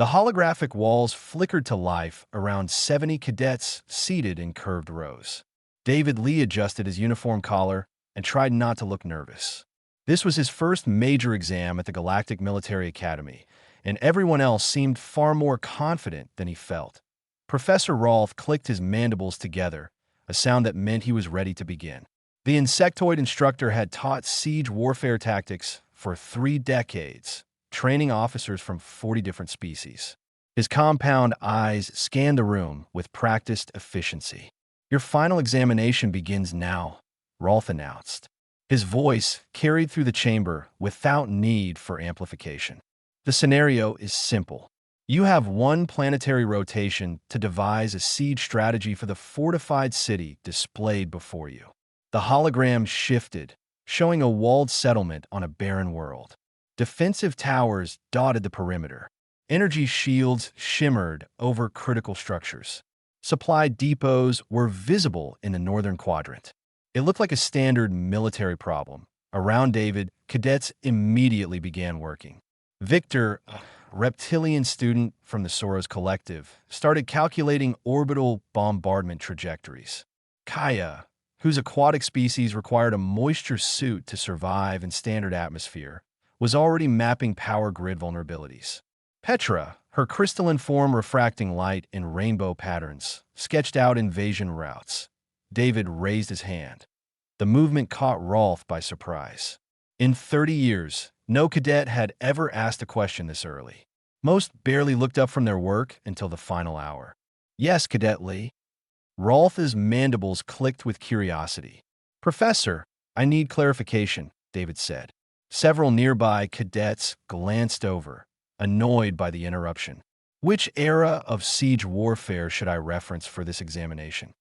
The holographic walls flickered to life around 70 cadets seated in curved rows. David Lee adjusted his uniform collar and tried not to look nervous. This was his first major exam at the Galactic Military Academy, and everyone else seemed far more confident than he felt. Professor Rolf clicked his mandibles together, a sound that meant he was ready to begin. The insectoid instructor had taught siege warfare tactics for 3 decades, training officers from 40 different species. His compound eyes scanned the room with practiced efficiency. "Your final examination begins now," Rolf announced. His voice carried through the chamber without need for amplification. "The scenario is simple. You have 1 planetary rotation to devise a siege strategy for the fortified city displayed before you." The hologram shifted, showing a walled settlement on a barren world. Defensive towers dotted the perimeter. Energy shields shimmered over critical structures. Supply depots were visible in the northern quadrant. It looked like a standard military problem. Around David, cadets immediately began working. Victor, a reptilian student from the Soros Collective, started calculating orbital bombardment trajectories. Kaya, whose aquatic species required a moisture suit to survive in standard atmosphere, was already mapping power grid vulnerabilities. Petra, her crystalline form refracting light in rainbow patterns, sketched out invasion routes. David raised his hand. The movement caught Rolf by surprise. In 30 years, no cadet had ever asked a question this early. Most barely looked up from their work until the final hour. "Yes, Cadet Lee." Rolf's mandibles clicked with curiosity. "Professor, I need clarification," David said. Several nearby cadets glanced over, annoyed by the interruption. "Which era of siege warfare should I reference for this examination?"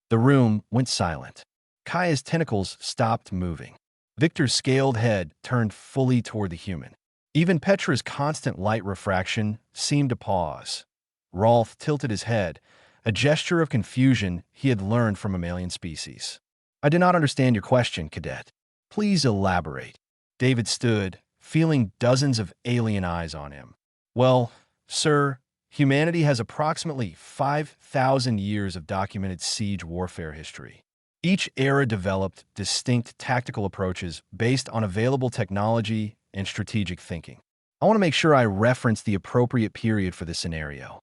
The room went silent. Kaya's tentacles stopped moving. Victor's scaled head turned fully toward the human. Even Petra's constant light refraction seemed to pause. Rolf tilted his head, a gesture of confusion he had learned from mammalian species. "I do not understand your question, Cadet. Please elaborate." David stood, feeling dozens of alien eyes on him. "Well, sir, humanity has approximately 5,000 years of documented siege warfare history. Each era developed distinct tactical approaches based on available technology and strategic thinking. I want to make sure I reference the appropriate period for this scenario."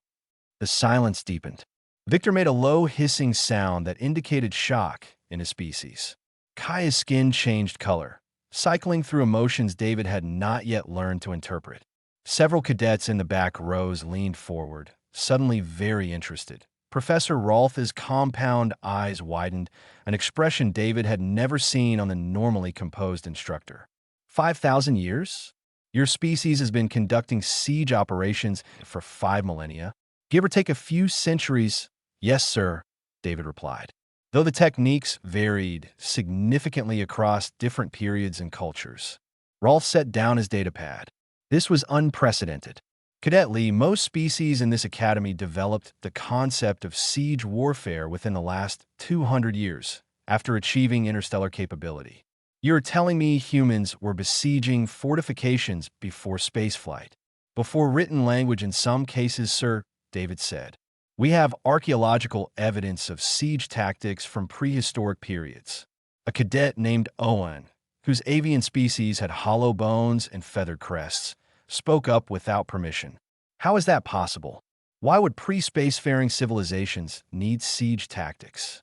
The silence deepened. Victor made a low hissing sound that indicated shock in his species. Kaya's skin changed color, cycling through emotions David had not yet learned to interpret. Several cadets in the back rows leaned forward, suddenly very interested. Professor Rolf's compound eyes widened, an expression David had never seen on the normally composed instructor. 5,000 years? Your species has been conducting siege operations for 5 millennia. Give or take a few centuries. Yes, sir, David replied. Though the techniques varied significantly across different periods and cultures. Rolf set down his datapad. This was unprecedented. Cadet Lee, most species in this academy developed the concept of siege warfare within the last 200 years, after achieving interstellar capability. You're telling me humans were besieging fortifications before spaceflight? Before written language in some cases, sir, David said. We have archaeological evidence of siege tactics from prehistoric periods. A cadet named Owen, whose avian species had hollow bones and feathered crests, spoke up without permission. How is that possible? Why would pre-spacefaring civilizations need siege tactics?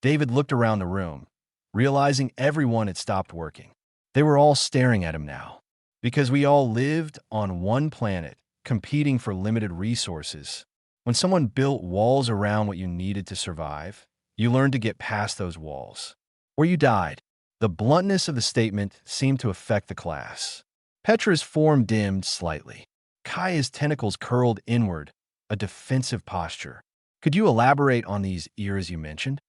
David looked around the room, realizing everyone had stopped working. They were all staring at him now. Because we all lived on one planet, competing for limited resources. When someone built walls around what you needed to survive, you learned to get past those walls. Or you died. The bluntness of the statement seemed to affect the class. Petra's form dimmed slightly. Kaya's tentacles curled inward, a defensive posture. Could you elaborate on these eras you mentioned?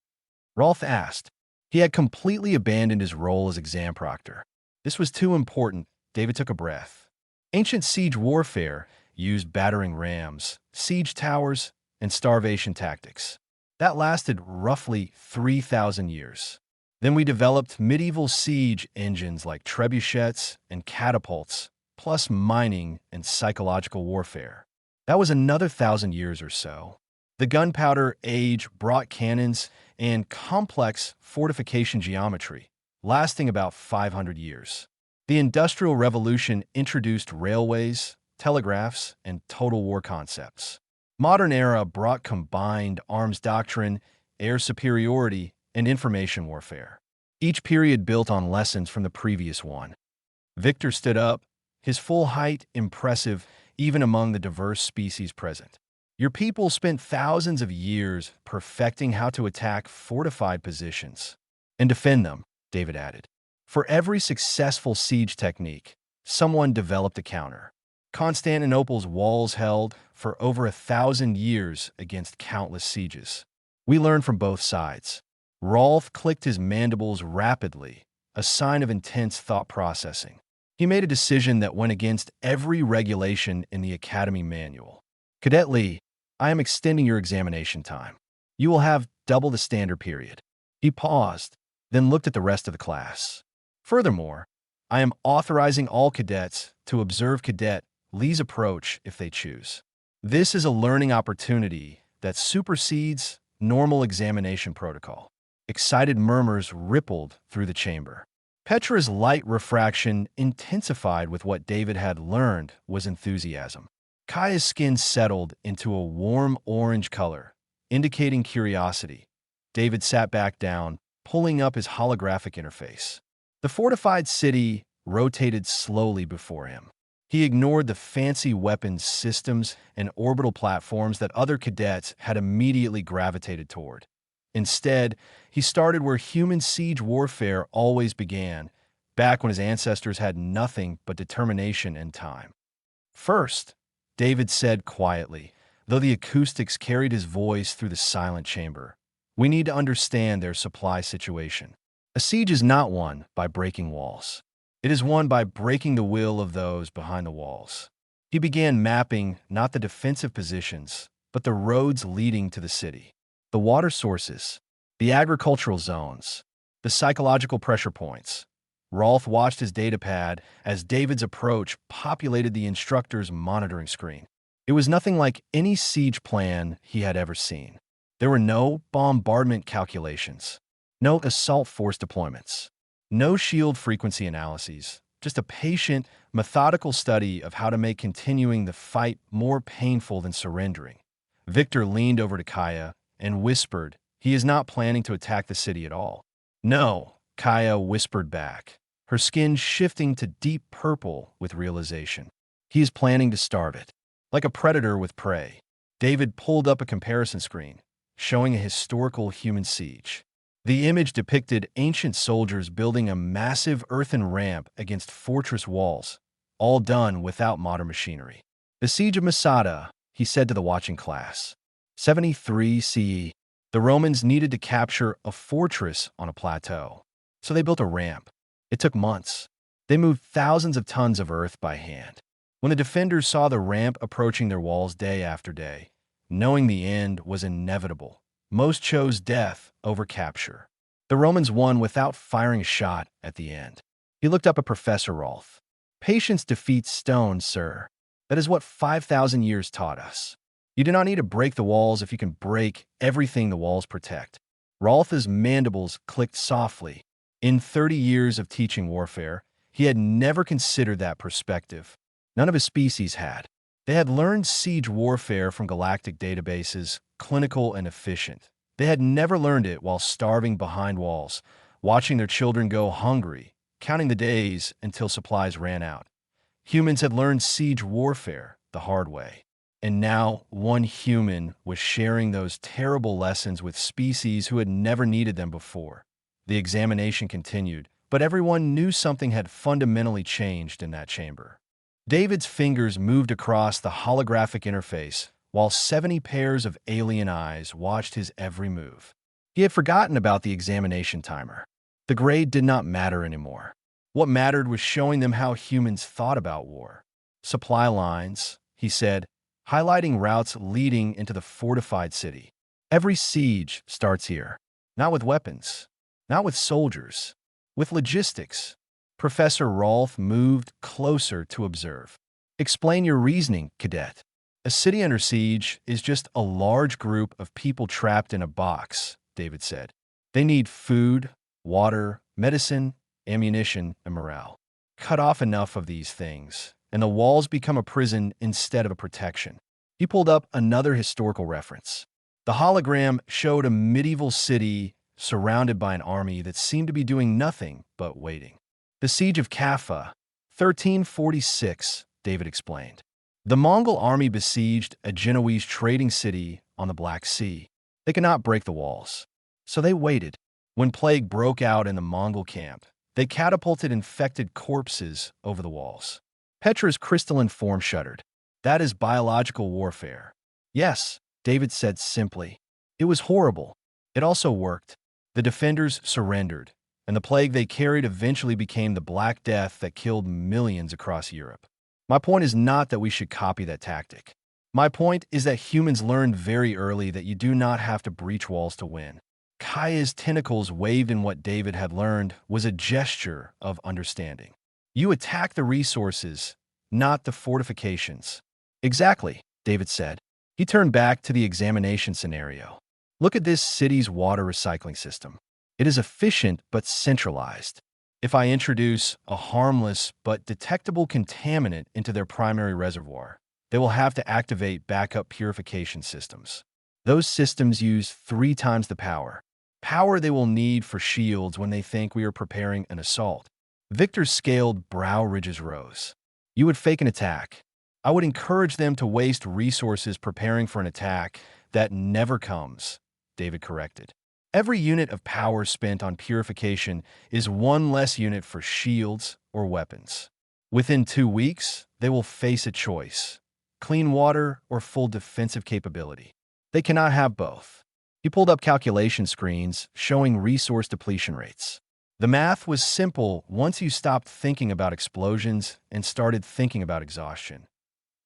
Rolf asked. He had completely abandoned his role as exam proctor. This was too important. David took a breath. Ancient siege warfare used battering rams, siege towers, and starvation tactics. That lasted roughly 3,000 years. Then we developed medieval siege engines like trebuchets and catapults, plus mining and psychological warfare. That was another 1,000 years or so. The gunpowder age brought cannons and complex fortification geometry, lasting about 500 years. The Industrial Revolution introduced railways, telegraphs, and total war concepts. Modern era brought combined arms doctrine, air superiority, and information warfare. Each period built on lessons from the previous one. Victor stood up, his full height impressive even among the diverse species present. Your people spent thousands of years perfecting how to attack fortified positions and defend them, David added. For every successful siege technique, someone developed a counter. Constantinople's walls held for over 1,000 years against countless sieges. We learned from both sides. Rolf clicked his mandibles rapidly, a sign of intense thought processing. He made a decision that went against every regulation in the Academy manual. Cadet Lee, I am extending your examination time. You will have double the standard period. He paused, then looked at the rest of the class. Furthermore, I am authorizing all cadets to observe Cadet Lee's approach if they choose. This is a learning opportunity that supersedes normal examination protocol. Excited murmurs rippled through the chamber. Petra's light refraction intensified with what David had learned was enthusiasm. Kaya's skin settled into a warm orange color, indicating curiosity. David sat back down, pulling up his holographic interface. The fortified city rotated slowly before him. He ignored the fancy weapons systems and orbital platforms that other cadets had immediately gravitated toward. Instead, he started where human siege warfare always began, back when his ancestors had nothing but determination and time. First, David said quietly, though the acoustics carried his voice through the silent chamber, we need to understand their supply situation. A siege is not won by breaking walls. It is won by breaking the will of those behind the walls. He began mapping not the defensive positions, but the roads leading to the city. The water sources, the agricultural zones, the psychological pressure points. Rolf watched his datapad as David's approach populated the instructor's monitoring screen. It was nothing like any siege plan he had ever seen. There were no bombardment calculations, no assault force deployments, no shield frequency analyses, just a patient, methodical study of how to make continuing the fight more painful than surrendering. Victor leaned over to Kaya and whispered, he is not planning to attack the city at all. No, Kaya whispered back, her skin shifting to deep purple with realization. He is planning to starve it, like a predator with prey. David pulled up a comparison screen, showing a historical human siege. The image depicted ancient soldiers building a massive earthen ramp against fortress walls, all done without modern machinery. The siege of Masada, he said to the watching class. 73 CE. The Romans needed to capture a fortress on a plateau, so they built a ramp. It took months. They moved thousands of tons of earth by hand. When the defenders saw the ramp approaching their walls day after day, knowing the end was inevitable, most chose death over capture. The Romans won without firing a shot at the end. He looked up at Professor Rolf. Patience defeats stone, sir. That is what 5,000 years taught us. You do not need to break the walls if you can break everything the walls protect. Rolf's mandibles clicked softly. In 30 years of teaching warfare, he had never considered that perspective. None of his species had. They had learned siege warfare from galactic databases, clinical and efficient. They had never learned it while starving behind walls, watching their children go hungry, counting the days until supplies ran out. Humans had learned siege warfare the hard way. And now one human was sharing those terrible lessons with species who had never needed them before. The examination continued, but everyone knew something had fundamentally changed in that chamber. David's fingers moved across the holographic interface, while 70 pairs of alien eyes watched his every move. He had forgotten about the examination timer. The grade did not matter anymore. What mattered was showing them how humans thought about war. Supply lines, he said, highlighting routes leading into the fortified city. Every siege starts here, not with weapons, not with soldiers, with logistics. Professor Rolf moved closer to observe. Explain your reasoning, cadet. A city under siege is just a large group of people trapped in a box, David said. They need food, water, medicine, ammunition, and morale. Cut off enough of these things, and the walls become a prison instead of a protection. He pulled up another historical reference. The hologram showed a medieval city surrounded by an army that seemed to be doing nothing but waiting. The Siege of Kaffa, 1346, David explained. The Mongol army besieged a Genoese trading city on the Black Sea. They could not break the walls, so they waited. When plague broke out in the Mongol camp, they catapulted infected corpses over the walls. Petra's crystalline form shuddered. That is biological warfare. Yes, David said simply. It was horrible. It also worked. The defenders surrendered, and the plague they carried eventually became the Black Death that killed millions across Europe. My point is not that we should copy that tactic. My point is that humans learned very early that you do not have to breach walls to win. Kaya's tentacles waved in what David had learned was a gesture of understanding. You attack the resources, not the fortifications. Exactly, David said. He turned back to the examination scenario. Look at this city's water recycling system. It is efficient but centralized. If I introduce a harmless but detectable contaminant into their primary reservoir, they will have to activate backup purification systems. Those systems use 3 times the power they will need for shields when they think we are preparing an assault. Victor's scaled brow ridges rose. You would fake an attack. I would encourage them to waste resources preparing for an attack that never comes, David corrected. Every unit of power spent on purification is 1 less unit for shields or weapons. Within 2 weeks, they will face a choice: clean water or full defensive capability. They cannot have both. He pulled up calculation screens showing resource depletion rates. The math was simple once you stopped thinking about explosions and started thinking about exhaustion.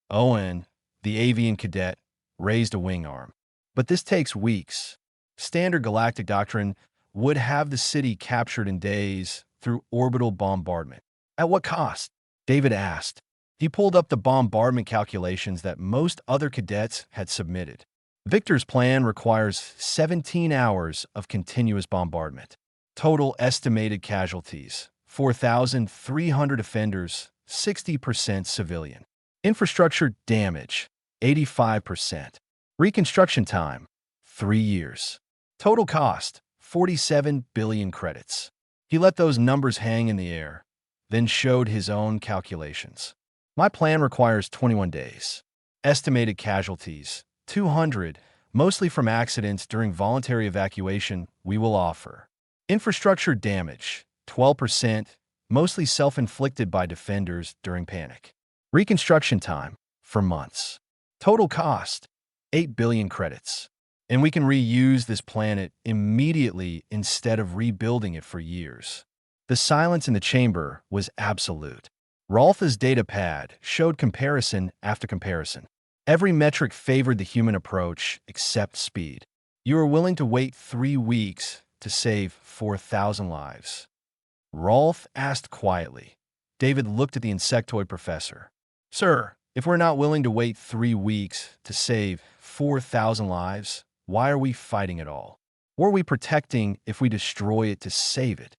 Owen, the avian cadet, raised a wing arm. But this takes weeks. Standard galactic doctrine would have the city captured in days through orbital bombardment. At what cost? David asked. He pulled up the bombardment calculations that most other cadets had submitted. Victor's plan requires 17 hours of continuous bombardment. Total estimated casualties: 4,300 offenders, 60% civilian. Infrastructure damage: 85%. Reconstruction time: 3 years. Total cost: 47 billion credits. He let those numbers hang in the air, then showed his own calculations. My plan requires 21 days. Estimated casualties: 200, mostly from accidents during voluntary evacuation. We will offer. Infrastructure damage: 12%, mostly self-inflicted by defenders during panic. Reconstruction time: for months. Total cost: 8 billion credits. And we can reuse this planet immediately instead of rebuilding it for years. The silence in the chamber was absolute. Rolf's data pad showed comparison after comparison. Every metric favored the human approach except speed. You are willing to wait 3 weeks to save 4,000 lives? Rolf asked quietly. David looked at the insectoid professor. Sir, if we're not willing to wait 3 weeks to save 4,000 lives, why are we fighting at all? Or are we protecting if we destroy it to save it?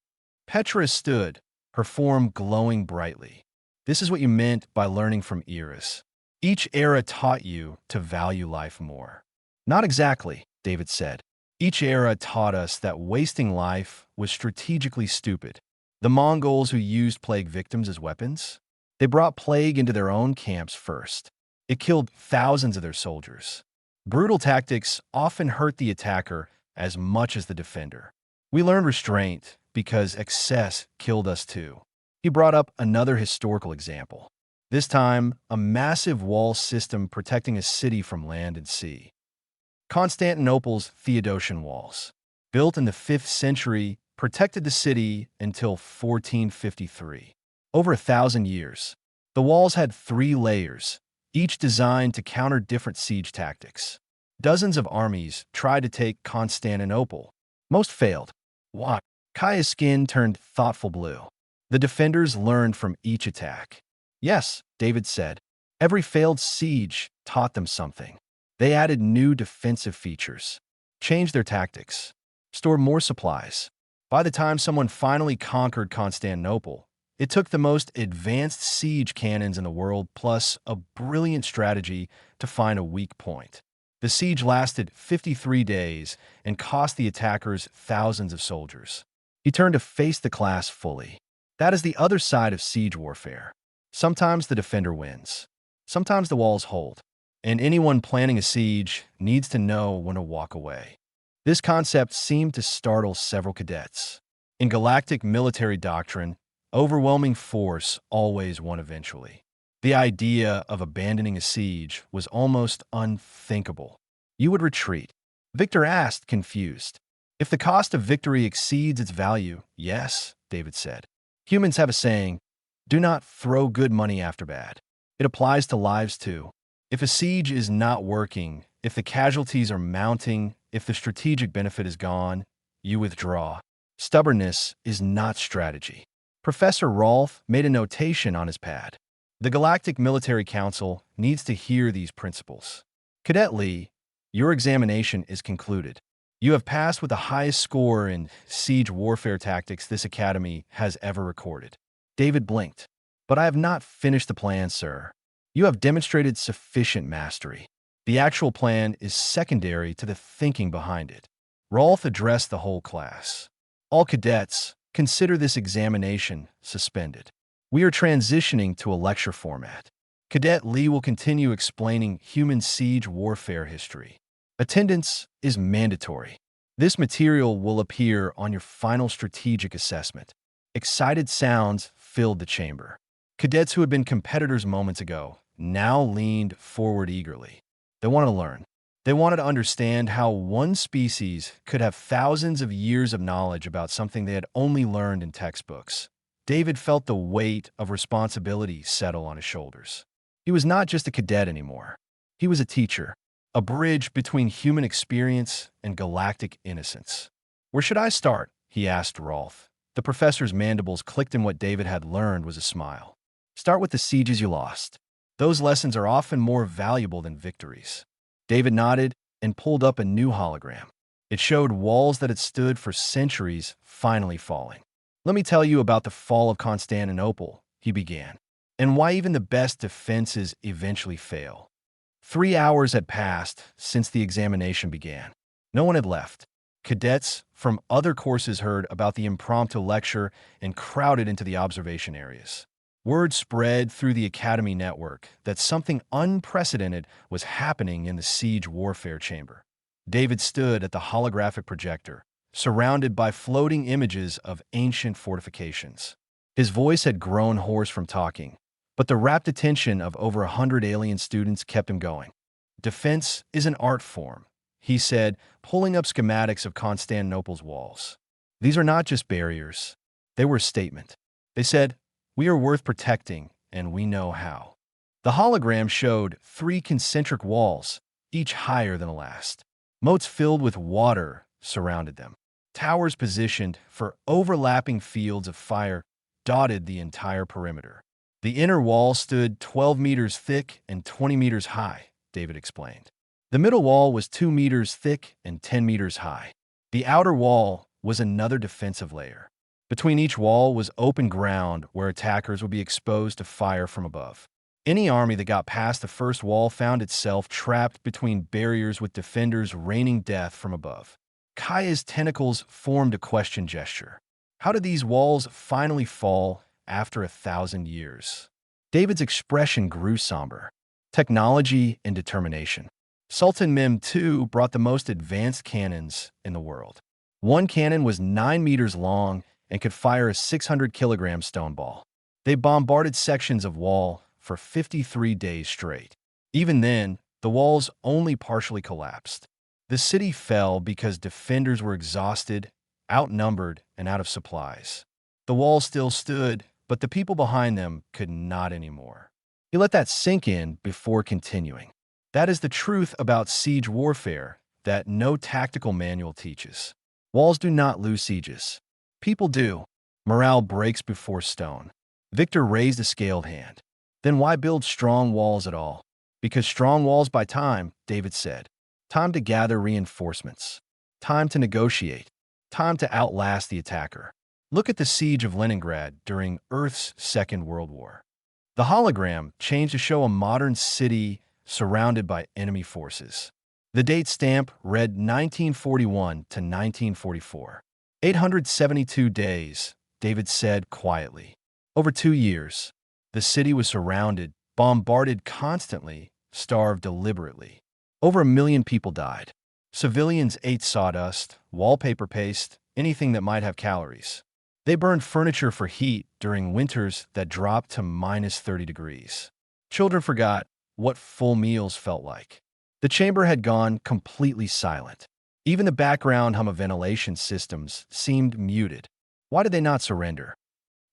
Petra stood, her form glowing brightly. This is what you meant by learning from eras. Each era taught you to value life more. Not exactly, David said. Each era taught us that wasting life was strategically stupid. The Mongols who used plague victims as weapons? They brought plague into their own camps first. It killed thousands of their soldiers. Brutal tactics often hurt the attacker as much as the defender. We learned restraint because excess killed us too. He brought up another historical example. This time, a massive wall system protecting a city from land and sea. Constantinople's Theodosian walls, built in the 5th century, protected the city until 1453. Over 1,000 years. The walls had 3 layers, each designed to counter different siege tactics. Dozens of armies tried to take Constantinople. Most failed. Why? Kaya's skin turned thoughtful blue. The defenders learned from each attack. Yes, David said. Every failed siege taught them something. They added new defensive features, changed their tactics, stored more supplies. By the time someone finally conquered Constantinople, it took the most advanced siege cannons in the world plus a brilliant strategy to find a weak point. The siege lasted 53 days and cost the attackers thousands of soldiers. He turned to face the class fully. That is the other side of siege warfare. Sometimes the defender wins. Sometimes the walls hold. And anyone planning a siege needs to know when to walk away. This concept seemed to startle several cadets. In galactic military doctrine, overwhelming force always won eventually. The idea of abandoning a siege was almost unthinkable. You would retreat. Victor asked, confused. If the cost of victory exceeds its value, yes, David said. Humans have a saying, do not throw good money after bad. It applies to lives too. If a siege is not working, if the casualties are mounting, if the strategic benefit is gone, you withdraw. Stubbornness is not strategy. Professor Rolf made a notation on his pad. The Galactic Military Council needs to hear these principles. Cadet Lee, your examination is concluded. You have passed with the highest score in siege warfare tactics this academy has ever recorded. David blinked. But I have not finished the plan, sir. You have demonstrated sufficient mastery. The actual plan is secondary to the thinking behind it. Rolf addressed the whole class. All cadets, consider this examination suspended. We are transitioning to a lecture format. Cadet Lee will continue explaining human siege warfare history. Attendance is mandatory. This material will appear on your final strategic assessment. Excited sounds filled the chamber. Cadets who had been competitors moments ago now leaned forward eagerly. They wanted to learn. They wanted to understand how one species could have thousands of years of knowledge about something they had only learned in textbooks. David felt the weight of responsibility settle on his shoulders. He was not just a cadet anymore. He was a teacher, a bridge between human experience and galactic innocence. Where should I start? He asked Rolf. The professor's mandibles clicked, and what David had learned was a smile. Start with the sieges you lost. Those lessons are often more valuable than victories. David nodded and pulled up a new hologram. It showed walls that had stood for centuries finally falling. Let me tell you about the fall of Constantinople, he began, and why even the best defenses eventually fail. 3 hours had passed since the examination began. No one had left. Cadets from other courses heard about the impromptu lecture and crowded into the observation areas. Word spread through the Academy network that something unprecedented was happening in the siege warfare chamber. David stood at the holographic projector, surrounded by floating images of ancient fortifications. His voice had grown hoarse from talking, but the rapt attention of over 100 alien students kept him going. Defense is an art form, he said, pulling up schematics of Constantinople's walls. These are not just barriers. They were a statement. They said, we are worth protecting, and we know how. The hologram showed 3 concentric walls, each higher than the last. Moats filled with water surrounded them. Towers positioned for overlapping fields of fire dotted the entire perimeter. The inner wall stood 12 meters thick and 20 meters high, David explained. The middle wall was 2 meters thick and 10 meters high. The outer wall was another defensive layer. Between each wall was open ground where attackers would be exposed to fire from above. Any army that got past the first wall found itself trapped between barriers with defenders raining death from above. Kaya's tentacles formed a question gesture. How did these walls finally fall after 1,000 years? David's expression grew somber. Technology and determination. Sultan Mim II brought the most advanced cannons in the world. One cannon was 9 meters long and could fire a 600-kilogram stone ball. They bombarded sections of wall for 53 days straight. Even then, the walls only partially collapsed. The city fell because defenders were exhausted, outnumbered, and out of supplies. The walls still stood, but the people behind them could not anymore. He let that sink in before continuing. That is the truth about siege warfare that no tactical manual teaches. Walls do not lose sieges. People do. Morale breaks before stone. Victor raised a scaled hand. Then why build strong walls at all? Because strong walls buy time, David said. Time to gather reinforcements. Time to negotiate. Time to outlast the attacker. Look at the siege of Leningrad during Earth's Second World War. The hologram changed to show a modern city surrounded by enemy forces. The date stamp read 1941 to 1944. 872 days, David said quietly. Over 2 years. The city was surrounded, bombarded constantly, starved deliberately. Over 1 million people died. Civilians ate sawdust, wallpaper paste, anything that might have calories. They burned furniture for heat during winters that dropped to minus 30 degrees. Children forgot what full meals felt like. The chamber had gone completely silent. Even the background hum of ventilation systems seemed muted. Why did they not surrender?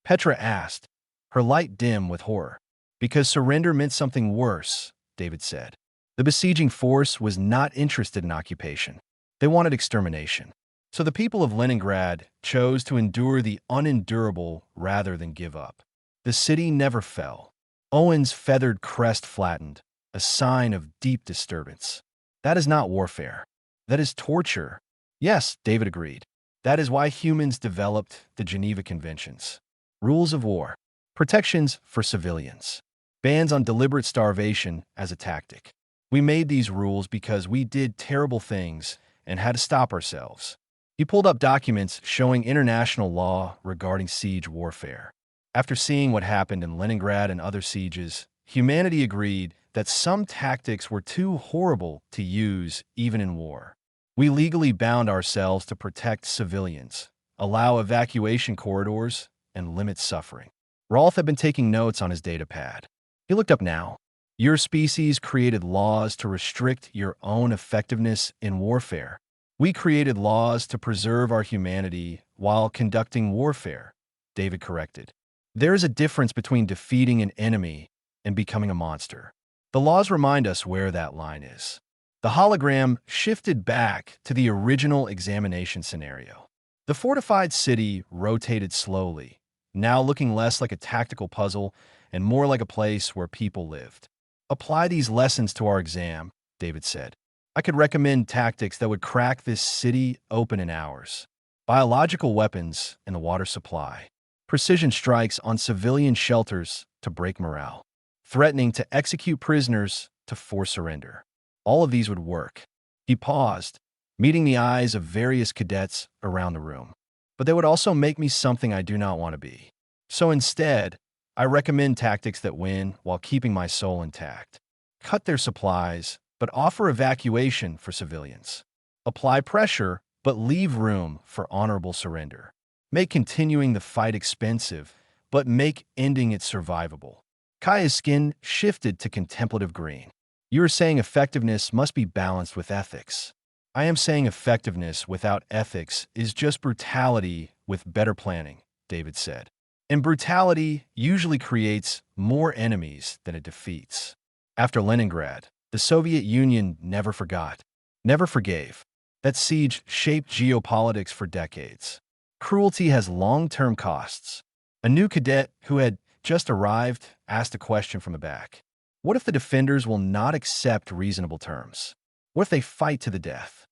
Petra asked, her light dim with horror. Because surrender meant something worse, David said. The besieging force was not interested in occupation. They wanted extermination. So the people of Leningrad chose to endure the unendurable rather than give up. The city never fell. Owen's feathered crest flattened, a sign of deep disturbance. That is not warfare. That is torture. Yes, David agreed. That is why humans developed the Geneva Conventions. Rules of war. Protections for civilians. Bans on deliberate starvation as a tactic. We made these rules because we did terrible things and had to stop ourselves. He pulled up documents showing international law regarding siege warfare. After seeing what happened in Leningrad and other sieges, humanity agreed that some tactics were too horrible to use even in war. We legally bound ourselves to protect civilians, allow evacuation corridors, and limit suffering. Rolf had been taking notes on his data pad. He looked up now. Your species created laws to restrict your own effectiveness in warfare. We created laws to preserve our humanity while conducting warfare, David corrected. There is a difference between defeating an enemy and becoming a monster. The laws remind us where that line is. The hologram shifted back to the original examination scenario. The fortified city rotated slowly, now looking less like a tactical puzzle and more like a place where people lived. Apply these lessons to our exam, David said. I could recommend tactics that would crack this city open in hours. Biological weapons in the water supply. Precision strikes on civilian shelters to break morale. Threatening to execute prisoners to force surrender. All of these would work. He paused, meeting the eyes of various cadets around the room. But they would also make me something I do not want to be. So instead, I recommend tactics that win while keeping my soul intact. Cut their supplies, but offer evacuation for civilians. Apply pressure, but leave room for honorable surrender. Make continuing the fight expensive, but make ending it survivable. Kaya's skin shifted to contemplative green. You are saying effectiveness must be balanced with ethics. I am saying effectiveness without ethics is just brutality with better planning, David said. And brutality usually creates more enemies than it defeats. After Leningrad, the Soviet Union never forgot, never forgave. That siege shaped geopolitics for decades. Cruelty has long-term costs. A new cadet who had just arrived asked a question from the back. What if the defenders will not accept reasonable terms? What if they fight to the death?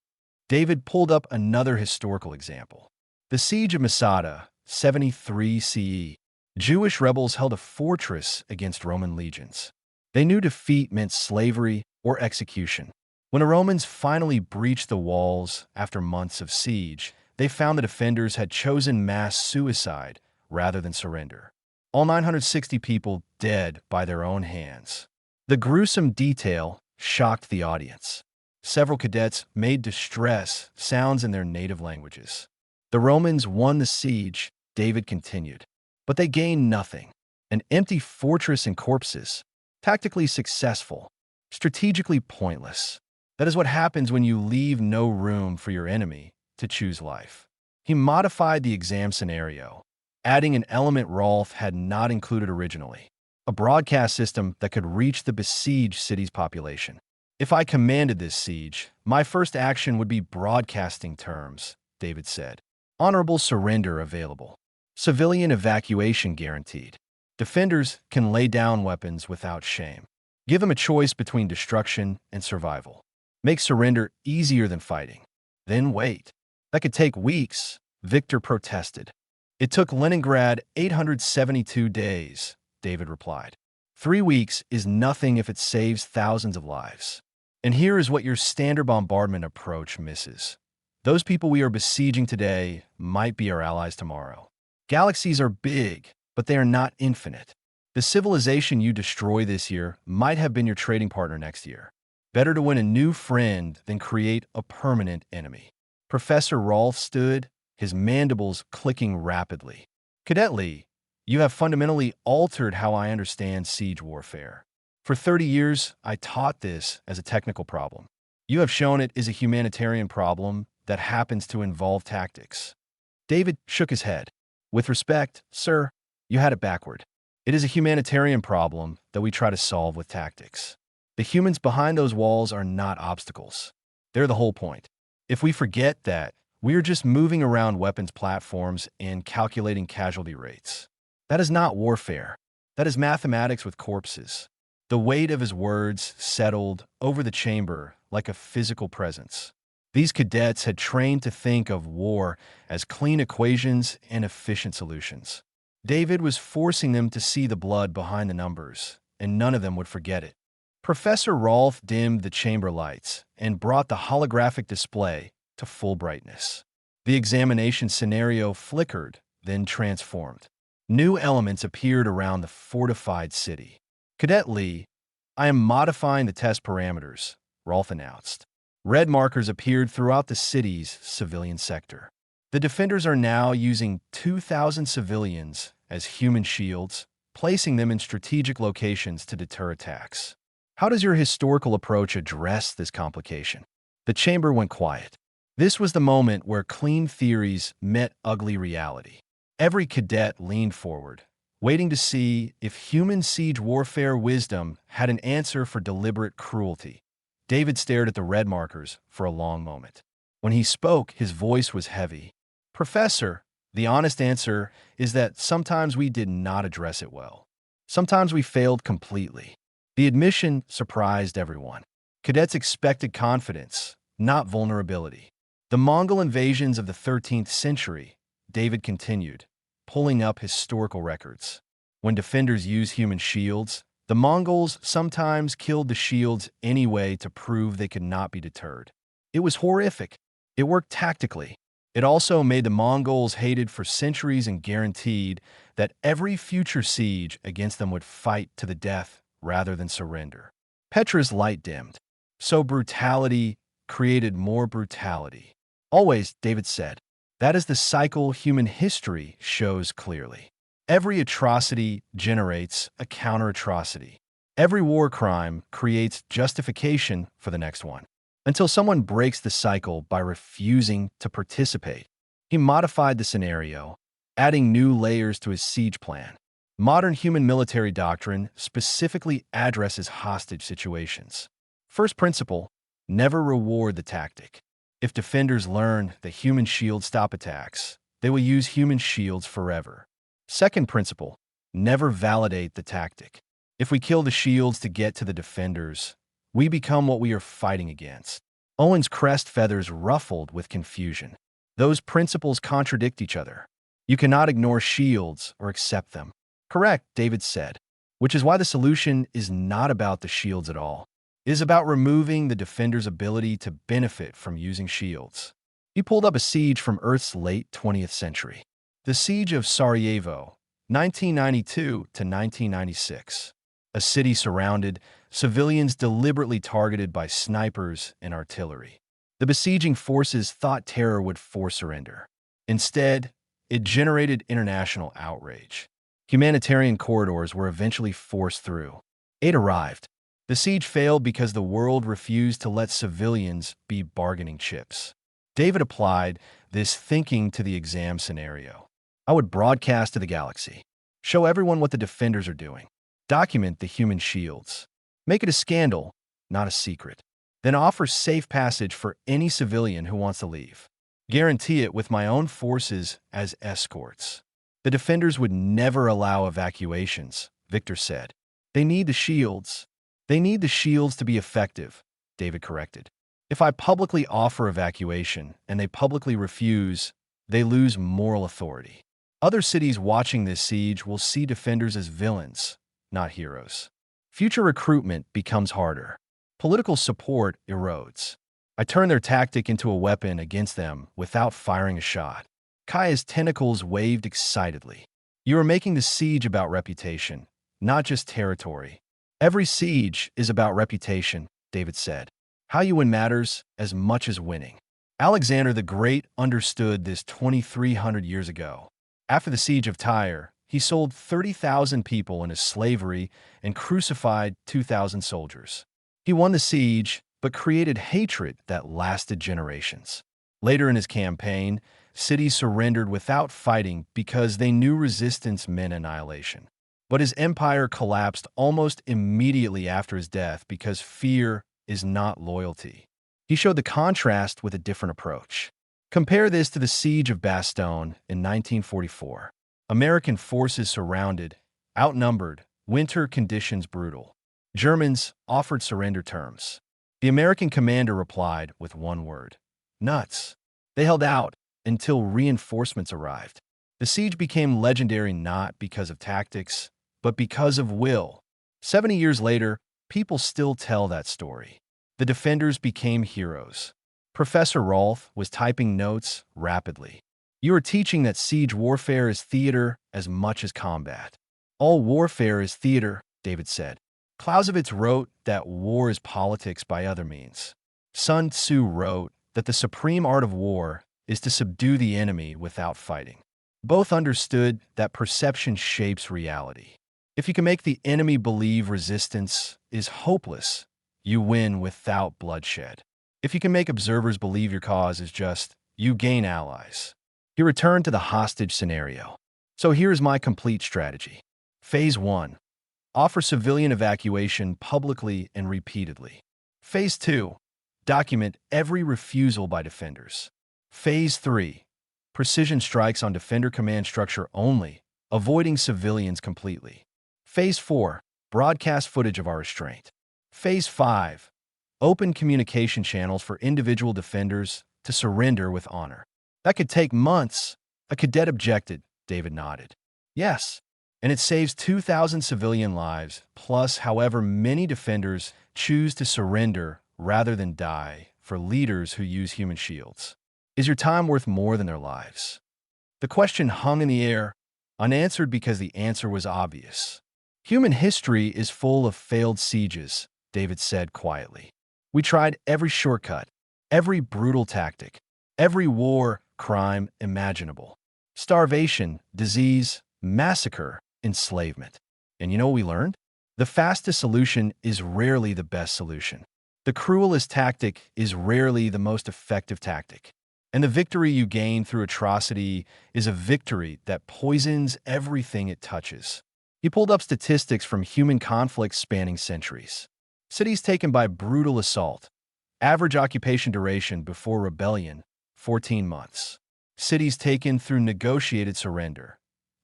David pulled up another historical example. The Siege of Masada, 73 CE. Jewish rebels held a fortress against Roman legions. They knew defeat meant slavery or execution. When the Romans finally breached the walls after months of siege, they found the defenders had chosen mass suicide rather than surrender. All 960 people dead by their own hands. The gruesome detail shocked the audience. Several cadets made distress sounds in their native languages. The Romans won the siege, David continued, but they gained nothing. An empty fortress and corpses. Tactically successful, strategically pointless. That is what happens when you leave no room for your enemy to choose life. He modified the exam scenario, adding an element Rolf had not included originally. A broadcast system that could reach the besieged city's population. If I commanded this siege, my first action would be broadcasting terms, David said. Honorable surrender available. Civilian evacuation guaranteed. Defenders can lay down weapons without shame. Give them a choice between destruction and survival. Make surrender easier than fighting. Then wait. That could take weeks, Victor protested. It took Leningrad 872 days, David replied. 3 weeks is nothing if it saves thousands of lives. And here is what your standard bombardment approach misses. Those people we are besieging today might be our allies tomorrow. Galaxies are big, but they are not infinite. The civilization you destroy this year might have been your trading partner next year. Better to win a new friend than create a permanent enemy. Professor Rolf stood, his mandibles clicking rapidly. Cadet Lee, you have fundamentally altered how I understand siege warfare. For 30 years, I taught this as a technical problem. You have shown it is a humanitarian problem that happens to involve tactics. David shook his head. With respect, sir, you had it backward. It is a humanitarian problem that we try to solve with tactics. The humans behind those walls are not obstacles. They're the whole point. If we forget that, we are just moving around weapons platforms and calculating casualty rates. That is not warfare. That is mathematics with corpses. The weight of his words settled over the chamber like a physical presence. These cadets had trained to think of war as clean equations and efficient solutions. David was forcing them to see the blood behind the numbers, and none of them would forget it. Professor Rolf dimmed the chamber lights and brought the holographic display to full brightness. The examination scenario flickered, then transformed. New elements appeared around the fortified city. Cadet Lee, I am modifying the test parameters, Rolf announced. Red markers appeared throughout the city's civilian sector. The defenders are now using 2,000 civilians as human shields, placing them in strategic locations to deter attacks. How does your historical approach address this complication? The chamber went quiet. This was the moment where clean theories met ugly reality. Every cadet leaned forward, waiting to see if human siege warfare wisdom had an answer for deliberate cruelty. David stared at the red markers for a long moment. When he spoke, his voice was heavy. Professor, the honest answer is that sometimes we did not address it well. Sometimes we failed completely. The admission surprised everyone. Cadets expected confidence, not vulnerability. The Mongol invasions of the 13th century, David continued, pulling up historical records. When defenders used human shields, the Mongols sometimes killed the shields anyway to prove they could not be deterred. It was horrific. It worked tactically. It also made the Mongols hated for centuries and guaranteed that every future siege against them would fight to the death rather than surrender. Petra's light dimmed. So brutality created more brutality. Always, David said. That is the cycle human history shows clearly. Every atrocity generates a counter-atrocity. Every war crime creates justification for the next one, until someone breaks the cycle by refusing to participate. He modified the scenario, adding new layers to his siege plan. Modern human military doctrine specifically addresses hostage situations. First principle, never reward the tactic. If defenders learn that human shields stop attacks, they will use human shields forever. Second principle, never validate the tactic. If we kill the shields to get to the defenders, we become what we are fighting against. Owen's crest feathers ruffled with confusion. Those principles contradict each other. You cannot ignore shields or accept them. Correct, David said, which is why the solution is not about the shields at all. It is about removing the defender's ability to benefit from using shields. He pulled up a siege from Earth's late 20th century. The Siege of Sarajevo, 1992 to 1996. A city surrounded, civilians deliberately targeted by snipers and artillery. The besieging forces thought terror would force surrender. Instead, it generated international outrage. Humanitarian corridors were eventually forced through. Aid arrived. The siege failed because the world refused to let civilians be bargaining chips. David applied this thinking to the exam scenario. I would broadcast to the galaxy. Show everyone what the defenders are doing. Document the human shields. Make it a scandal, not a secret. Then offer safe passage for any civilian who wants to leave. Guarantee it with my own forces as escorts. The defenders would never allow evacuations, Victor said. They need the shields. They need the shields to be effective, David corrected. If I publicly offer evacuation and they publicly refuse, they lose moral authority. Other cities watching this siege will see defenders as villains, not heroes. Future recruitment becomes harder. Political support erodes. I turn their tactic into a weapon against them without firing a shot. Kaya's tentacles waved excitedly. You are making the siege about reputation, not just territory. Every siege is about reputation, David said. How you win matters as much as winning. Alexander the Great understood this 2,300 years ago. After the siege of Tyre, he sold 30,000 people into slavery and crucified 2,000 soldiers. He won the siege, but created hatred that lasted generations. Later in his campaign, cities surrendered without fighting because they knew resistance meant annihilation. But his empire collapsed almost immediately after his death because fear is not loyalty. He showed the contrast with a different approach. Compare this to the Siege of Bastogne in 1944. American forces surrounded, outnumbered, winter conditions brutal. Germans offered surrender terms. The American commander replied with one word: nuts. They held out until reinforcements arrived. The siege became legendary not because of tactics, but because of will. 70 years later, people still tell that story. The defenders became heroes. Professor Rolfe was typing notes rapidly. You are teaching that siege warfare is theater as much as combat. All warfare is theater, David said. Clausewitz wrote that war is politics by other means. Sun Tzu wrote that the supreme art of war is to subdue the enemy without fighting. Both understood that perception shapes reality. If you can make the enemy believe resistance is hopeless, you win without bloodshed. If you can make observers believe your cause is just, you gain allies. He returned to the hostage scenario. So here's my complete strategy. Phase 1. Offer civilian evacuation publicly and repeatedly. Phase 2. Document every refusal by defenders. Phase 3. Precision strikes on defender command structure only, avoiding civilians completely. Phase 4. Broadcast footage of our restraint. Phase 5. Open communication channels for individual defenders to surrender with honor. That could take months. A cadet objected. David nodded. Yes, and it saves 2,000 civilian lives, plus however many defenders choose to surrender rather than die for leaders who use human shields. Is your time worth more than their lives? The question hung in the air, unanswered because the answer was obvious. Human history is full of failed sieges, David said quietly. We tried every shortcut, every brutal tactic, every war crime imaginable. Starvation, disease, massacre, enslavement. And you know what we learned? The fastest solution is rarely the best solution. The cruelest tactic is rarely the most effective tactic. And the victory you gain through atrocity is a victory that poisons everything it touches. He pulled up statistics from human conflicts spanning centuries. Cities taken by brutal assault. Average occupation duration before rebellion, 14 months. Cities taken through negotiated surrender.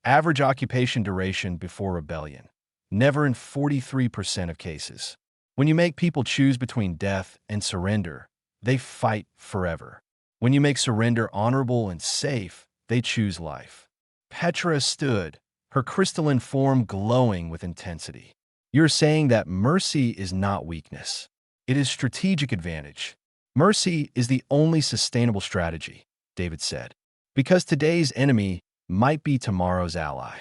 Average occupation duration before rebellion. Never in 43% of cases. When you make people choose between death and surrender, they fight forever. When you make surrender honorable and safe, they choose life. Petra stood, her crystalline form glowing with intensity. You're saying that mercy is not weakness. It is strategic advantage. Mercy is the only sustainable strategy, David said. Because today's enemy might be tomorrow's ally.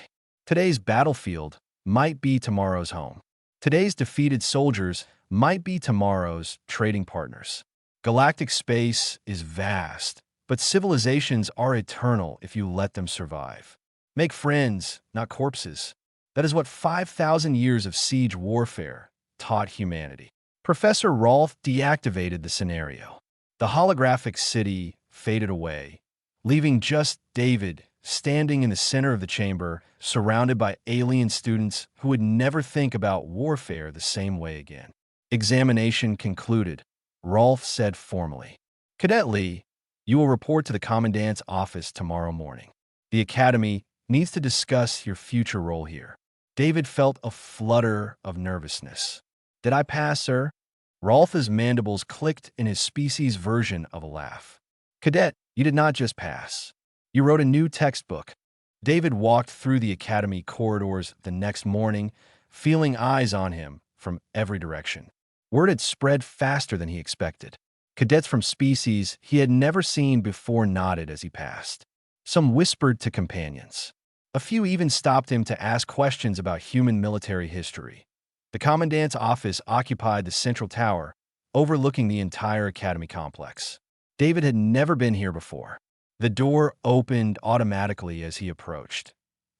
Today's battlefield might be tomorrow's home. Today's defeated soldiers might be tomorrow's trading partners. Galactic space is vast, but civilizations are eternal if you let them survive. Make friends, not corpses. That is what 5,000 years of siege warfare taught humanity. Professor Rolfe deactivated the scenario. The holographic city faded away, leaving just David standing in the center of the chamber, surrounded by alien students who would never think about warfare the same way again. Examination concluded, Rolfe said formally. Cadet Lee, you will report to the Commandant's office tomorrow morning. The Academy needs to discuss your future role here. David felt a flutter of nervousness. Did I pass, sir? Rolf's mandibles clicked in his species version of a laugh. Cadet, you did not just pass. You wrote a new textbook. David walked through the academy corridors the next morning, feeling eyes on him from every direction. Word had spread faster than he expected. Cadets from species he had never seen before nodded as he passed. Some whispered to companions. A few even stopped him to ask questions about human military history. The commandant's office occupied the central tower, overlooking the entire academy complex. David had never been here before. The door opened automatically as he approached.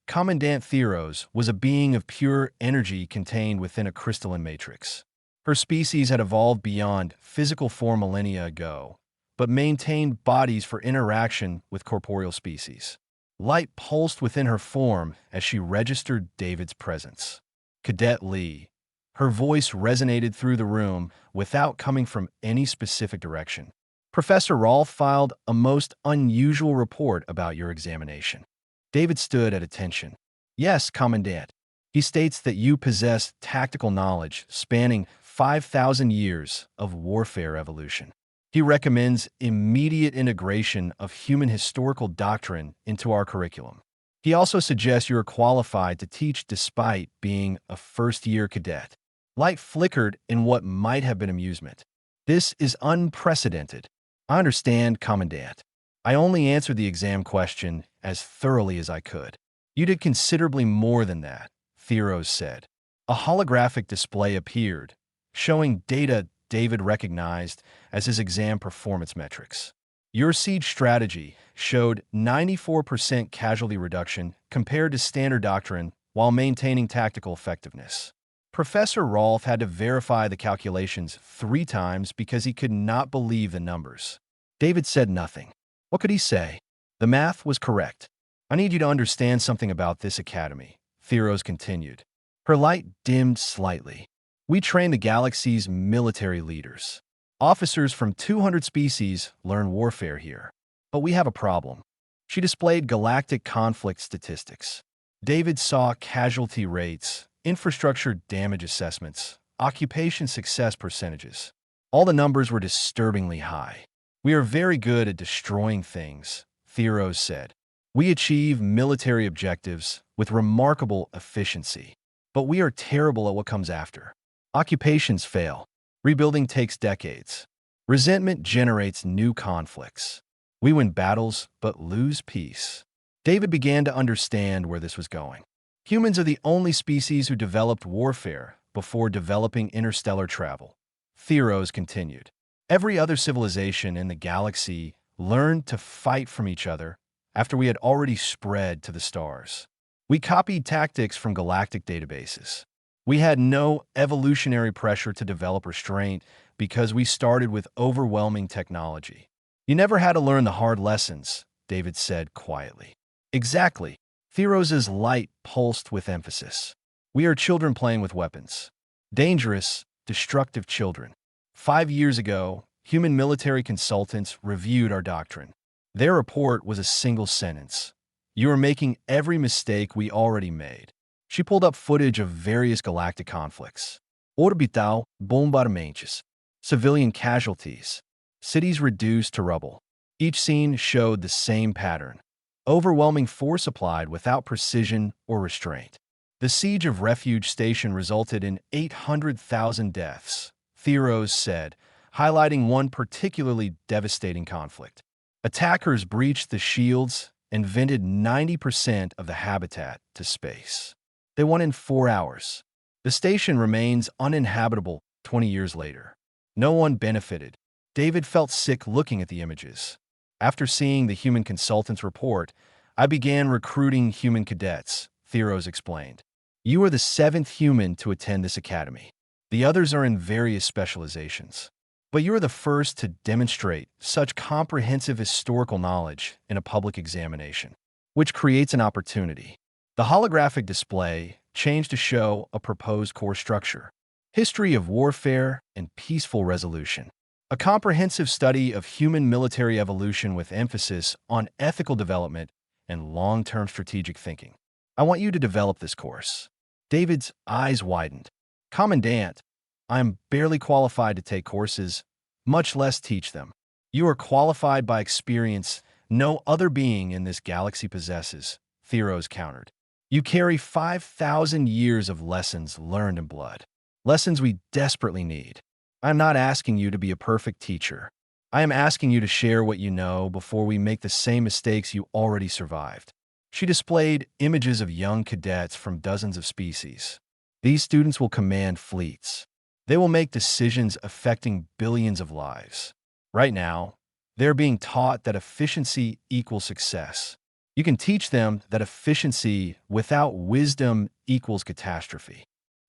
Commandant Theros was a being of pure energy contained within a crystalline matrix. Her species had evolved beyond physical form millennia ago, but maintained bodies for interaction with corporeal species. Light pulsed within her form as she registered David's presence. Cadet Lee. Her voice resonated through the room without coming from any specific direction. Professor Rolf filed a most unusual report about your examination. David stood at attention. Yes, Commandant. He states that you possess tactical knowledge spanning 5,000 years of warfare evolution. He recommends immediate integration of human historical doctrine into our curriculum. He also suggests you are qualified to teach despite being a first-year cadet. Light flickered in what might have been amusement. This is unprecedented. I understand, Commandant. I only answered the exam question as thoroughly as I could. You did considerably more than that, Theros said. A holographic display appeared, showing data David recognized as his exam performance metrics. Your siege strategy showed 94% casualty reduction compared to standard doctrine while maintaining tactical effectiveness. Professor Rolf had to verify the calculations 3 times because he could not believe the numbers. David said nothing. What could he say? The math was correct. I need you to understand something about this academy, Theros continued. Her light dimmed slightly. We train the galaxy's military leaders. Officers from 200 species learn warfare here. But we have a problem. She displayed galactic conflict statistics. David saw casualty rates, infrastructure damage assessments, occupation success percentages. All the numbers were disturbingly high. We are very good at destroying things, Theros said. We achieve military objectives with remarkable efficiency. But we are terrible at what comes after. Occupations fail. Rebuilding takes decades. Resentment generates new conflicts. We win battles, but lose peace. David began to understand where this was going. Humans are the only species who developed warfare before developing interstellar travel. Theros continued. Every other civilization in the galaxy learned to fight from each other after we had already spread to the stars. We copied tactics from galactic databases. We had no evolutionary pressure to develop restraint because we started with overwhelming technology. You never had to learn the hard lessons, David said quietly. Exactly. Theros' light pulsed with emphasis. We are children playing with weapons. Dangerous, destructive children. 5 years ago, human military consultants reviewed our doctrine. Their report was a single sentence. You are making every mistake we already made. She pulled up footage of various galactic conflicts. Orbital bombardamentos. Civilian casualties. Cities reduced to rubble. Each scene showed the same pattern. Overwhelming force applied without precision or restraint. The siege of Refuge Station resulted in 800,000 deaths, Theros said, highlighting one particularly devastating conflict. Attackers breached the shields and vented 90% of the habitat to space. They won in 4 hours. The station remains uninhabitable 20 years later. No one benefited. David felt sick looking at the images. After seeing the human consultant's report, I began recruiting human cadets, Theros explained. You are the 7th human to attend this academy. The others are in various specializations. But you are the first to demonstrate such comprehensive historical knowledge in a public examination, which creates an opportunity. The holographic display changed to show a proposed core structure: history of warfare and peaceful resolution. A comprehensive study of human military evolution with emphasis on ethical development and long-term strategic thinking. I want you to develop this course. David's eyes widened. Commandant, I am barely qualified to take courses, much less teach them. You are qualified by experience no other being in this galaxy possesses, Theros countered. You carry 5,000 years of lessons learned in blood. Lessons we desperately need. I am not asking you to be a perfect teacher. I am asking you to share what you know before we make the same mistakes you already survived. She displayed images of young cadets from dozens of species. These students will command fleets. They will make decisions affecting billions of lives. Right now, they're being taught that efficiency equals success. You can teach them that efficiency without wisdom equals catastrophe.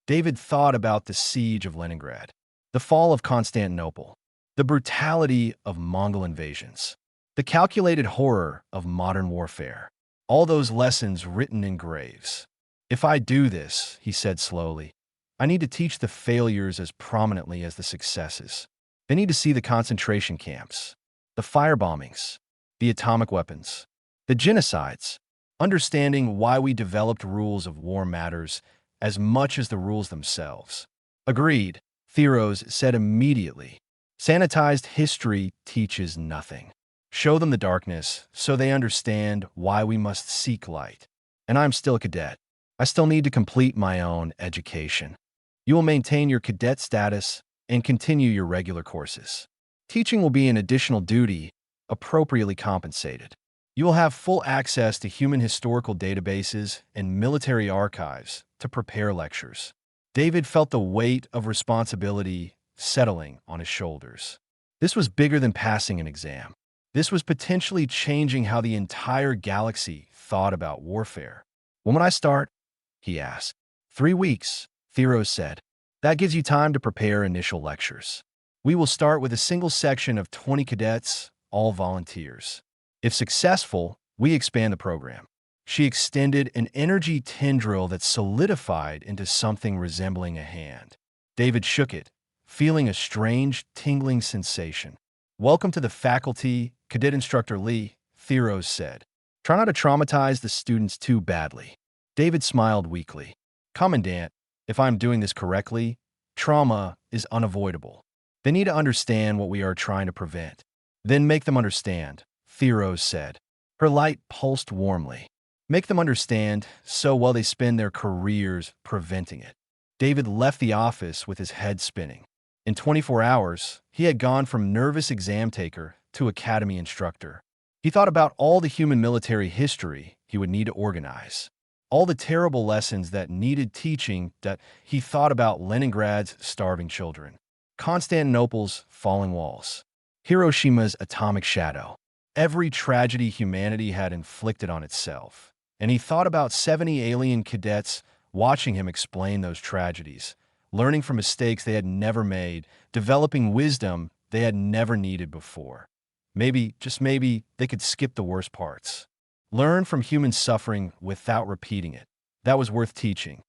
David thought about the siege of Leningrad, the fall of Constantinople, the brutality of Mongol invasions, the calculated horror of modern warfare. All those lessons written in graves. If I do this, he said slowly, I need to teach the failures as prominently as the successes. They need to see the concentration camps, the firebombings, the atomic weapons, the genocides. Understanding why we developed rules of war matters as much as the rules themselves. Agreed, Theros said immediately. Sanitized history teaches nothing. Show them the darkness so they understand why we must seek light. And I'm still a cadet. I still need to complete my own education. You will maintain your cadet status and continue your regular courses. Teaching will be an additional duty, appropriately compensated. You will have full access to human historical databases and military archives to prepare lectures. David felt the weight of responsibility settling on his shoulders. This was bigger than passing an exam. This was potentially changing how the entire galaxy thought about warfare. When would I start? He asked. 3 weeks, Theros said. That gives you time to prepare initial lectures. We will start with a single section of 20 cadets, all volunteers. If successful, we expand the program. She extended an energy tendril that solidified into something resembling a hand. David shook it, feeling a strange, tingling sensation. Welcome to the faculty, Cadet Instructor Lee, Theros said. Try not to traumatize the students too badly. David smiled weakly. Commandant, if I'm doing this correctly, trauma is unavoidable. They need to understand what we are trying to prevent. Then make them understand, Theros said. Her light pulsed warmly. Make them understand so well they spend their careers preventing it. David left the office with his head spinning. In 24 hours, he had gone from nervous exam taker to academy instructor. He thought about all the human military history he would need to organize, all the terrible lessons that needed teaching. That he thought about Leningrad's starving children, Constantinople's falling walls, Hiroshima's atomic shadow, every tragedy humanity had inflicted on itself. And he thought about 70 alien cadets watching him explain those tragedies, learning from mistakes they had never made, developing wisdom they had never needed before. Maybe, just maybe, they could skip the worst parts. Learn from human suffering without repeating it. That was worth teaching.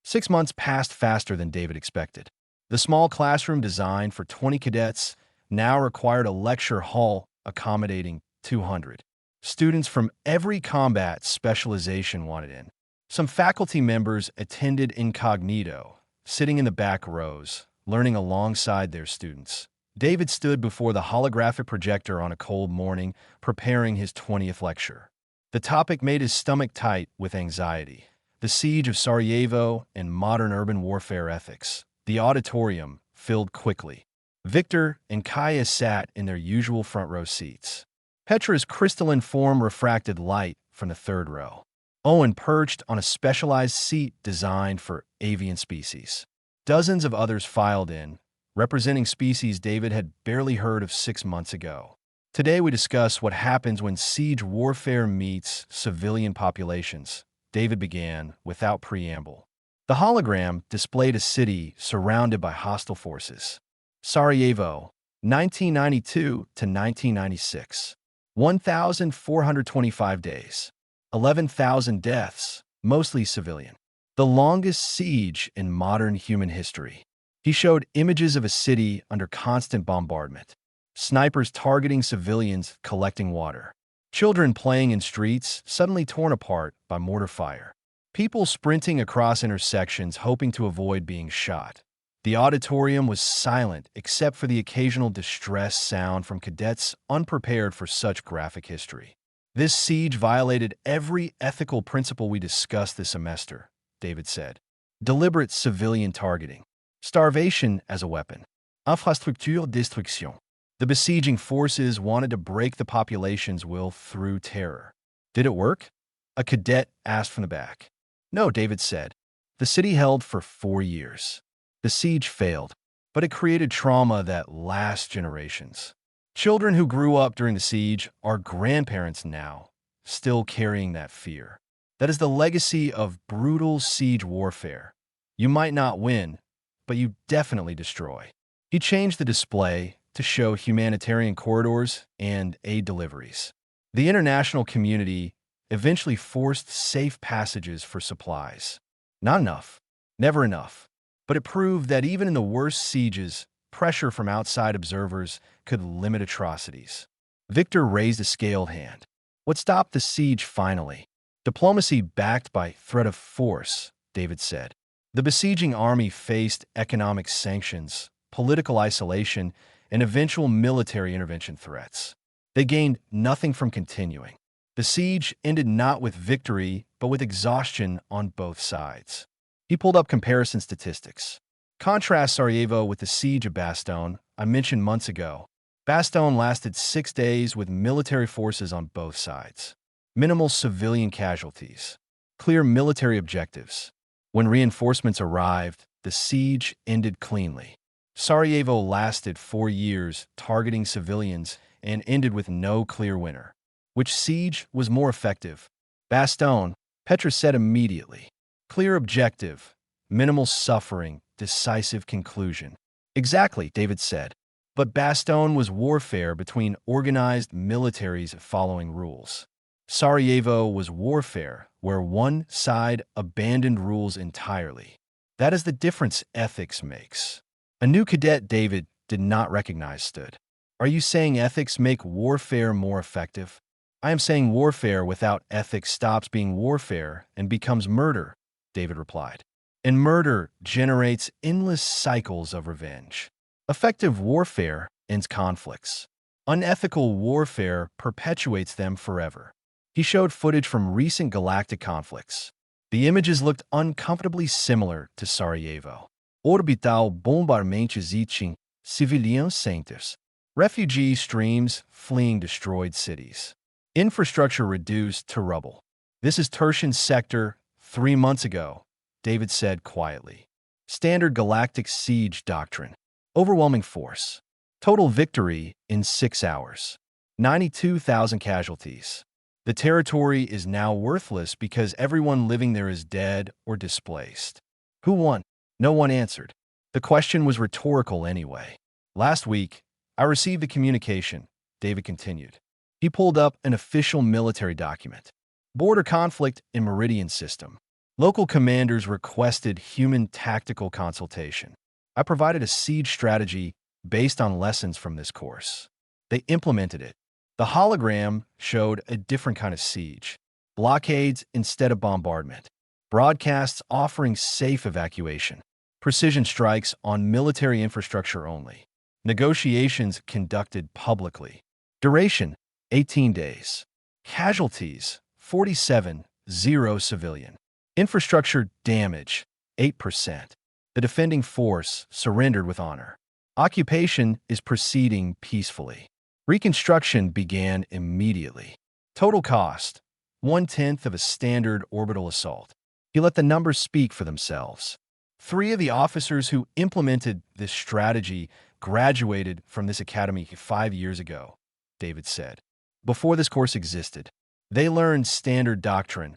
6 months passed faster than David expected. The small classroom designed for 20 cadets now required a lecture hall accommodating 200. Students from every combat specialization wanted in. Some faculty members attended incognito, sitting in the back rows, learning alongside their students. David stood before the holographic projector on a cold morning, preparing his 20th lecture. The topic made his stomach tight with anxiety. The siege of Sarajevo and modern urban warfare ethics. The auditorium filled quickly. Victor and Kaya sat in their usual front row seats. Petra's crystalline form refracted light from the third row. Owen perched on a specialized seat designed for avian species. Dozens of others filed in, representing species David had barely heard of 6 months ago. Today we discuss what happens when siege warfare meets civilian populations, David began without preamble. The hologram displayed a city surrounded by hostile forces. Sarajevo, 1992 to 1996. 1,425 days. 11,000 deaths, mostly civilian. The longest siege in modern human history. He showed images of a city under constant bombardment. Snipers targeting civilians collecting water. Children playing in streets suddenly torn apart by mortar fire. People sprinting across intersections hoping to avoid being shot. The auditorium was silent except for the occasional distress sound from cadets unprepared for such graphic history. This siege violated every ethical principle we discussed this semester, David said. Deliberate civilian targeting. Starvation as a weapon. Infrastructure destruction. The besieging forces wanted to break the population's will through terror. Did it work? A cadet asked from the back. No, David said. The city held for 4 years. The siege failed, but it created trauma that lasts generations. Children who grew up during the siege are grandparents now, still carrying that fear. That is the legacy of brutal siege warfare. You might not win, but you definitely destroy. He changed the display to show humanitarian corridors and aid deliveries. The international community eventually forced safe passages for supplies. Not enough. Never enough. But it proved that even in the worst sieges, pressure from outside observers could limit atrocities. Victor raised a scaled hand. What stopped the siege finally? Diplomacy backed by threat of force, David said. The besieging army faced economic sanctions, political isolation, and eventual military intervention threats. They gained nothing from continuing. The siege ended not with victory, but with exhaustion on both sides. He pulled up comparison statistics. Contrast Sarajevo with the siege of Bastogne I mentioned months ago. Bastogne lasted 6 days with military forces on both sides. Minimal civilian casualties. Clear military objectives. When reinforcements arrived, the siege ended cleanly. Sarajevo lasted 4 years, targeting civilians, and ended with no clear winner. Which siege was more effective? Bastogne, Petra said immediately. Clear objective, minimal suffering, decisive conclusion. Exactly, David said. But Bastogne was warfare between organized militaries following rules. Sarajevo was warfare where one side abandoned rules entirely. That is the difference ethics makes. A new cadet David did not recognize stood. Are you saying ethics make warfare more effective? I am saying warfare without ethics stops being warfare and becomes murder, David replied. And murder generates endless cycles of revenge. Effective warfare ends conflicts. Unethical warfare perpetuates them forever. He showed footage from recent galactic conflicts. The images looked uncomfortably similar to Sarajevo. Orbital bombardamentos e civilians centers. Refugee streams fleeing destroyed cities. Infrastructure reduced to rubble. This is Tertian sector 3 months ago, David said quietly. Standard galactic siege doctrine. Overwhelming force. Total victory in 6 hours. 92,000 casualties. The territory is now worthless because everyone living there is dead or displaced. Who won? No one answered. The question was rhetorical anyway. Last week, I received the communication, David continued. He pulled up an official military document. Border conflict in Meridian system. Local commanders requested human tactical consultation. I provided a siege strategy based on lessons from this course. They implemented it. The hologram showed a different kind of siege. Blockades instead of bombardment. Broadcasts offering safe evacuation. Precision strikes on military infrastructure only. Negotiations conducted publicly. Duration, 18 days. Casualties, 47, 0 civilian. Infrastructure damage, 8%. The defending force surrendered with honor. Occupation is proceeding peacefully. Reconstruction began immediately. Total cost, 1/10 of a standard orbital assault. He let the numbers speak for themselves. 3 of the officers who implemented this strategy graduated from this academy 5 years ago, David said. Before this course existed, they learned standard doctrine,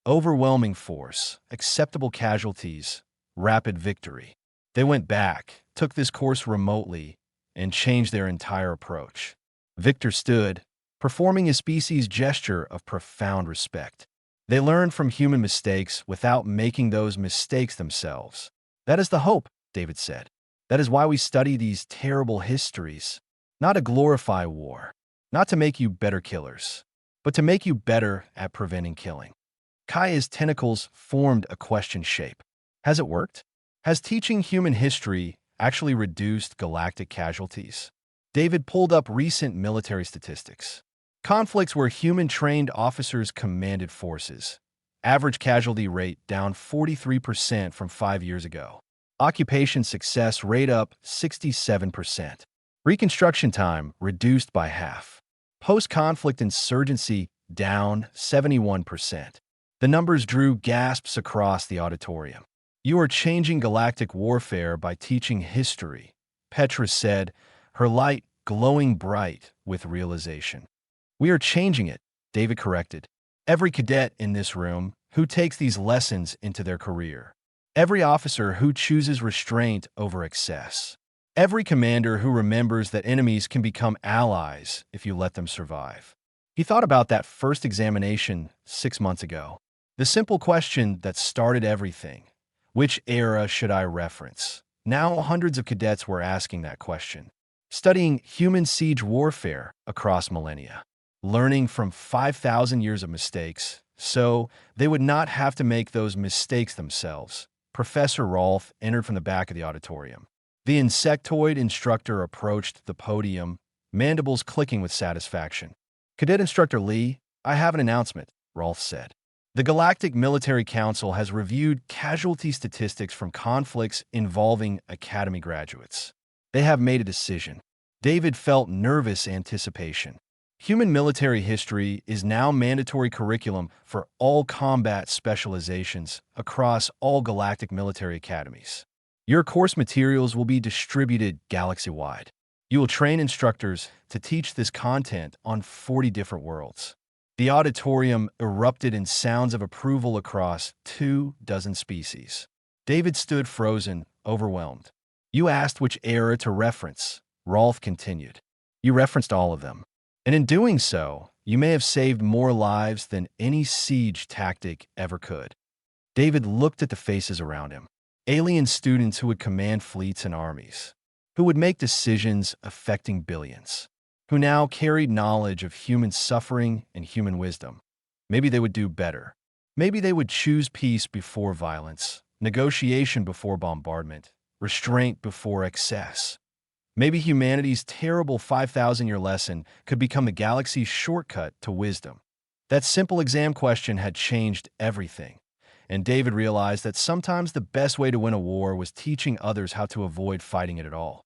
overwhelming force, acceptable casualties, rapid victory. They went back, took this course remotely, and changed their entire approach. Victor stood, performing his species' gesture of profound respect. They learned from human mistakes without making those mistakes themselves. That is the hope, David said. That is why we study these terrible histories. Not to glorify war, not to make you better killers, but to make you better at preventing killing. Kaya's tentacles formed a question shape. Has it worked? Has teaching human history actually reduced galactic casualties? David pulled up recent military statistics. Conflicts where human-trained officers commanded forces. Average casualty rate down 43% from 5 years ago. Occupation success rate up 67%. Reconstruction time reduced by half. Post-conflict insurgency down 71%. The numbers drew gasps across the auditorium. You are changing galactic warfare by teaching history, Petra said, her light glowing bright with realization. We are changing it, David corrected. Every cadet in this room who takes these lessons into their career. Every officer who chooses restraint over excess. Every commander who remembers that enemies can become allies if you let them survive. He thought about that first examination 6 months ago. The simple question that started everything. Which era should I reference? Now hundreds of cadets were asking that question. Studying human siege warfare across millennia. Learning from 5,000 years of mistakes, so they would not have to make those mistakes themselves. Professor Rolfe entered from the back of the auditorium. The insectoid instructor approached the podium, mandibles clicking with satisfaction. Cadet Instructor Lee, I have an announcement, Rolfe said. The Galactic Military Council has reviewed casualty statistics from conflicts involving Academy graduates. They have made a decision. David felt nervous anticipation. Human military history is now mandatory curriculum for all combat specializations across all galactic military academies. Your course materials will be distributed galaxy-wide. You will train instructors to teach this content on 40 different worlds. The auditorium erupted in sounds of approval across 24 species. David stood frozen, overwhelmed. You asked which era to reference, Rolfe continued. You referenced all of them. And in doing so, you may have saved more lives than any siege tactic ever could. David looked at the faces around him. Alien students who would command fleets and armies, who would make decisions affecting billions, who now carried knowledge of human suffering and human wisdom. Maybe they would do better. Maybe they would choose peace before violence, negotiation before bombardment, restraint before excess. Maybe humanity's terrible 5,000-year lesson could become the galaxy's shortcut to wisdom. That simple exam question had changed everything, and David realized that sometimes the best way to win a war was teaching others how to avoid fighting it at all.